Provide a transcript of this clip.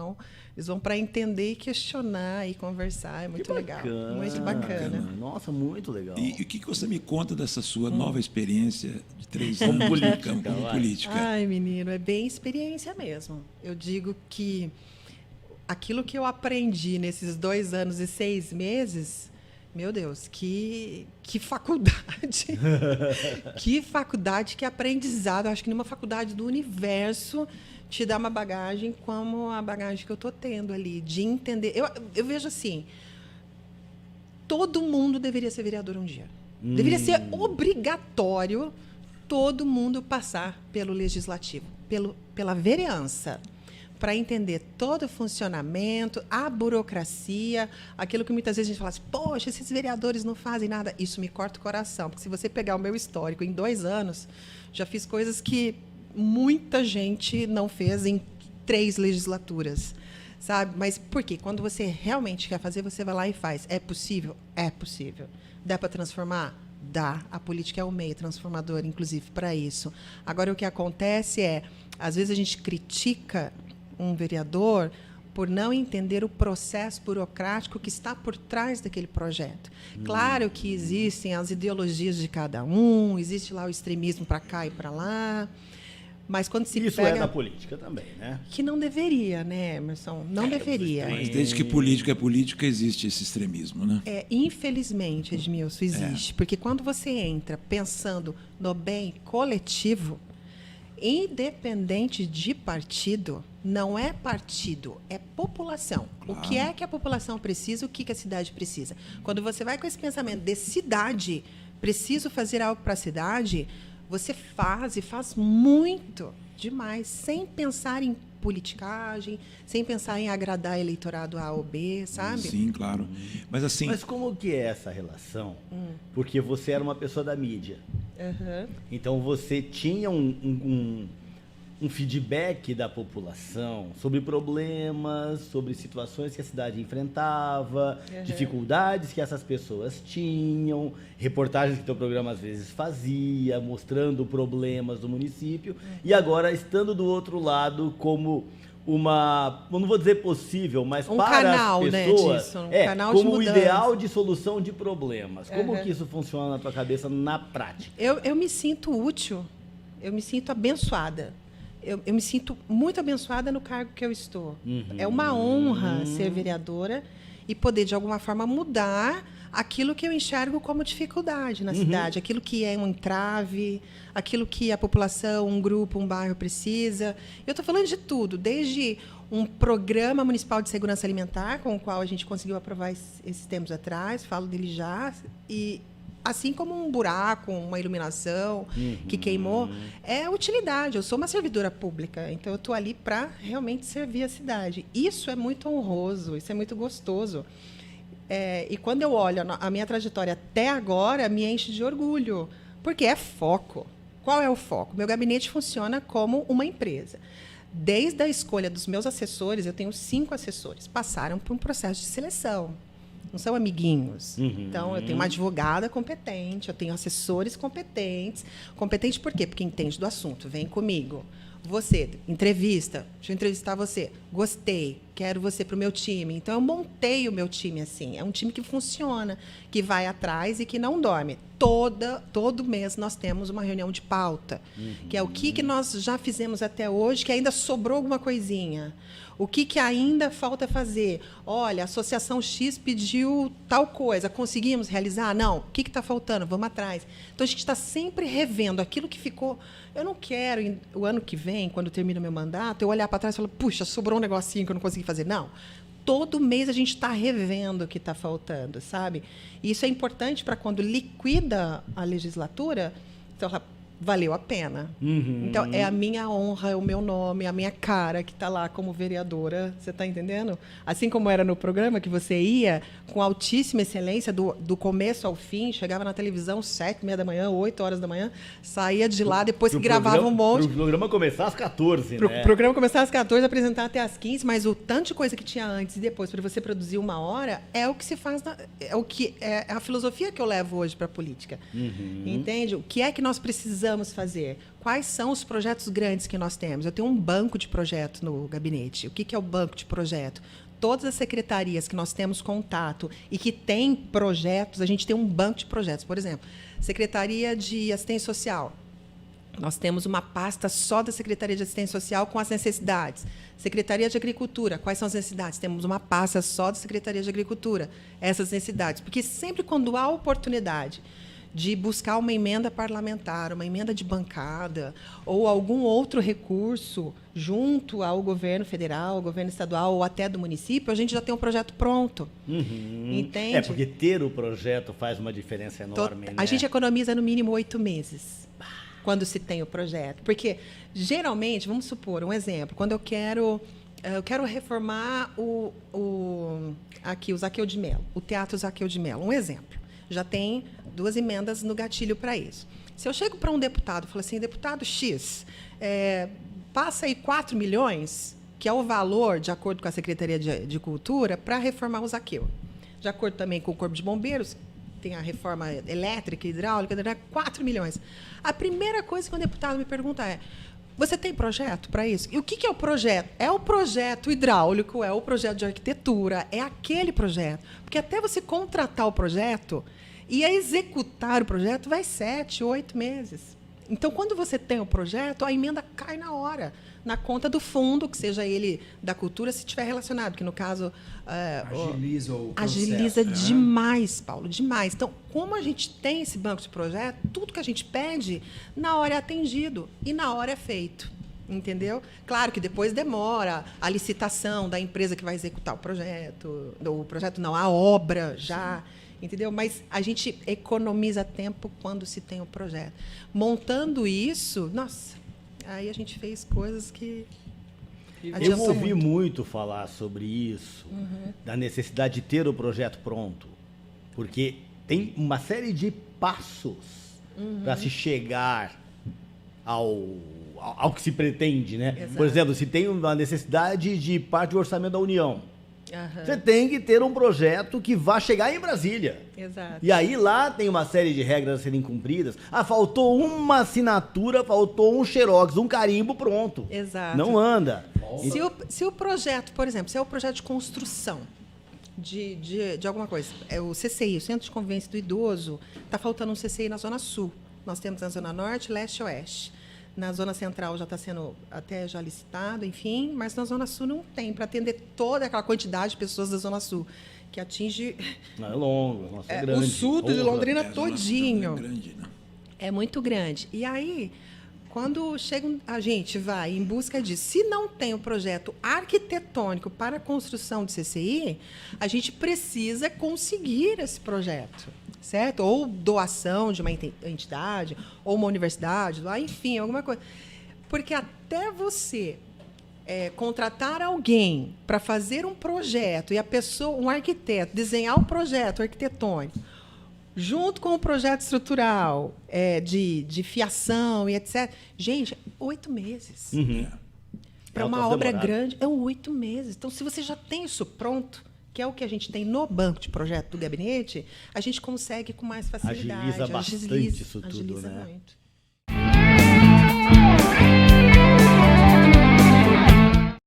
Então, eles vão para entender e questionar e conversar. É muito legal. Muito bacana. Nossa, muito legal. E o que você me conta dessa sua nova experiência de 3 anos como política? Ai, menino, é bem experiência mesmo. Eu digo que aquilo que eu aprendi nesses 2 anos e 6 meses, meu Deus, que faculdade. Que faculdade, que aprendizado. Eu acho que nenhuma faculdade do universo te dá uma bagagem como a bagagem que eu estou tendo ali, de entender. Eu vejo assim, todo mundo deveria ser vereador um dia. Deveria ser obrigatório todo mundo passar pelo legislativo, pela vereança, para entender todo o funcionamento, a burocracia, aquilo que muitas vezes a gente fala assim, poxa, esses vereadores não fazem nada. Isso me corta o coração, porque se você pegar o meu histórico, em 2 anos, já fiz coisas que muita gente não fez em 3 legislaturas, sabe? Mas por quê? Quando você realmente quer fazer, você vai lá e faz. É possível? É possível. Dá para transformar? Dá. A política é o meio transformador, inclusive, para isso. Agora, o que acontece é, às vezes a gente critica um vereador por não entender o processo burocrático que está por trás daquele projeto. Claro que existem as ideologias de cada um, existe lá o extremismo para cá e para lá, mas quando se Isso pega... é da política também, né? Que não deveria, né, Emerson? Não deveria. Mas desde que política é política, existe esse extremismo, né? Infelizmente, Edmilson, existe. Porque quando você entra pensando no bem coletivo, independente de partido, não é partido, é população. Claro. O que é que a população precisa, o que a cidade precisa. Quando você vai com esse pensamento de cidade, preciso fazer algo para a cidade, você faz e faz muito, demais, sem pensar em politicagem, sem pensar em agradar eleitorado A ou B, sabe? Sim, claro. Mas assim... Mas como que é essa relação? Porque você era uma pessoa da mídia. Então você tinha um feedback da população sobre problemas, sobre situações que a cidade enfrentava, dificuldades que essas pessoas tinham, reportagens que o teu programa às vezes fazia, mostrando problemas do município, e agora estando do outro lado como uma, não vou dizer possível, mas um para canal, as pessoas, né, disso, canal como de o ideal de solução de problemas. Como que isso funciona na tua cabeça na prática? Eu me sinto útil, eu me sinto abençoada. Eu me sinto muito abençoada no cargo que eu estou. É uma honra ser vereadora e poder, de alguma forma, mudar aquilo que eu enxergo como dificuldade na cidade, aquilo que é um entrave, aquilo que a população, um grupo, um bairro precisa. Eu estou falando de tudo, desde um programa municipal de segurança alimentar, com o qual a gente conseguiu aprovar esses tempos atrás, falo dele já, e assim como um buraco, uma iluminação que queimou, é utilidade. Eu sou uma servidora pública, então eu estou ali para realmente servir a cidade. Isso é muito honroso, isso é muito gostoso. E quando eu olho a minha trajetória até agora, me enche de orgulho, porque é foco. Qual é o foco? Meu gabinete funciona como uma empresa. Desde a escolha dos meus assessores, eu tenho 5 assessores, passaram por um processo de seleção. Não são amiguinhos. Então, eu tenho uma advogada competente, eu tenho assessores competentes. Competente por quê? Porque entende do assunto. Vem comigo. Você, entrevista. Deixa eu entrevistar você. Gostei. Quero você para o meu time. Então, eu montei o meu time assim. É um time que funciona, que vai atrás e que não dorme. Todo mês nós temos uma reunião de pauta, que é o que nós já fizemos até hoje, que ainda sobrou alguma coisinha. O que ainda falta fazer? Olha, a Associação X pediu tal coisa, conseguimos realizar? Não. O que está faltando? Vamos atrás. Então, a gente está sempre revendo aquilo que ficou. Eu não quero, o ano que vem, quando termina o meu mandato, eu olhar para trás e falar, puxa, sobrou um negocinho que eu não consegui fazer. Não. Todo mês a gente está revendo o que está faltando, sabe? E isso é importante para quando liquida a legislatura, então, valeu a pena. Então, é a minha honra, é o meu nome, a minha cara que está lá como vereadora. Você está entendendo? Assim como era no programa, que você ia com altíssima excelência, do começo ao fim, chegava na televisão 7h30 da manhã, 8 horas da manhã, saía de lá, depois que gravava um monte. O programa começar às 14, né? O programa começar às 14, apresentar até às 15, mas o tanto de coisa que tinha antes e depois, para você produzir 1 hora, é o que se faz, é a filosofia que eu levo hoje para a política. Entende? O que é que nós precisamos precisamos fazer? Quais são os projetos grandes que nós temos? Eu tenho um banco de projeto no gabinete. O que é o banco de projeto? Todas as secretarias que nós temos contato e que têm projetos, a gente tem um banco de projetos. Por exemplo, Secretaria de Assistência Social. Nós temos uma pasta só da Secretaria de Assistência Social com as necessidades. Secretaria de Agricultura, quais são as necessidades? Temos uma pasta só da Secretaria de Agricultura, essas necessidades. Porque sempre quando há oportunidade de buscar uma emenda parlamentar, uma emenda de bancada ou algum outro recurso junto ao governo federal, ao governo estadual ou até do município, a gente já tem um projeto pronto. Entende? É, porque ter o projeto faz uma diferença enorme. A gente economiza no mínimo 8 meses quando se tem o projeto. Porque, geralmente, vamos supor, um exemplo, quando eu quero reformar aqui o Zaqueu de Mello, o Teatro Zaqueu de Mello, um exemplo. Já tem 2 emendas no gatilho para isso. Se eu chego para um deputado e falo assim, deputado X, passa aí 4 milhões, que é o valor, de acordo com a Secretaria de Cultura, para reformar o Zaqueu. De acordo também com o Corpo de Bombeiros, tem a reforma elétrica, hidráulica, 4 milhões. A primeira coisa que um deputado me pergunta é, você tem projeto para isso? E o que é o projeto? É o projeto hidráulico, é o projeto de arquitetura, é aquele projeto. Porque até você contratar o projeto e executar o projeto vai 7, 8 meses. Então, quando você tem o projeto, a emenda cai na hora, na conta do fundo, que seja ele da cultura, se estiver relacionado, que no caso... agiliza o processo. Agiliza demais, Paulo, demais. Então, como a gente tem esse banco de projeto, tudo que a gente pede, na hora é atendido e na hora é feito. Entendeu? Claro que depois demora a licitação da empresa que vai executar o projeto não, a obra já... Entendeu? Mas a gente economiza tempo quando se tem o projeto. Montando isso, nossa, aí a gente fez coisas que eu ouvi muito falar sobre isso, da necessidade de ter o projeto pronto, porque tem uma série de passos para se chegar ao que se pretende, né? Exato. Por exemplo, se tem uma necessidade de parte do orçamento da União, você tem que ter um projeto que vá chegar em Brasília. Exato. E aí lá tem uma série de regras a serem cumpridas. Faltou uma assinatura, faltou um xerox, um carimbo, pronto. Exato. Não anda. Se o projeto, por exemplo, se é o projeto de construção de alguma coisa, é o CCI, o Centro de Convivência do Idoso, está faltando um CCI na Zona Sul. Nós temos na Zona Norte, Leste e Oeste. Na Zona Central já está sendo até já licitado, enfim, mas na Zona Sul não tem, para atender toda aquela quantidade de pessoas da Zona Sul, que atinge... Não, é longo, nossa, é grande. O sul de Londrina todinho. É grande, né? É muito grande. E aí, quando a gente vai em busca disso, se não tem o projeto arquitetônico para a construção de CCI, a gente precisa conseguir esse projeto. Certo? Ou doação de uma entidade, ou uma universidade, enfim, alguma coisa. Porque até você contratar alguém para fazer um projeto e a pessoa, um arquiteto, desenhar um projeto arquitetônico, junto com o projeto estrutural, de fiação e etc. Gente, 8 meses. Para uma obra grande, 8 meses. Então, se você já tem isso pronto, que é o que a gente tem no banco de projeto do gabinete, a gente consegue com mais facilidade. Agiliza bastante isso tudo, agiliza né? muito.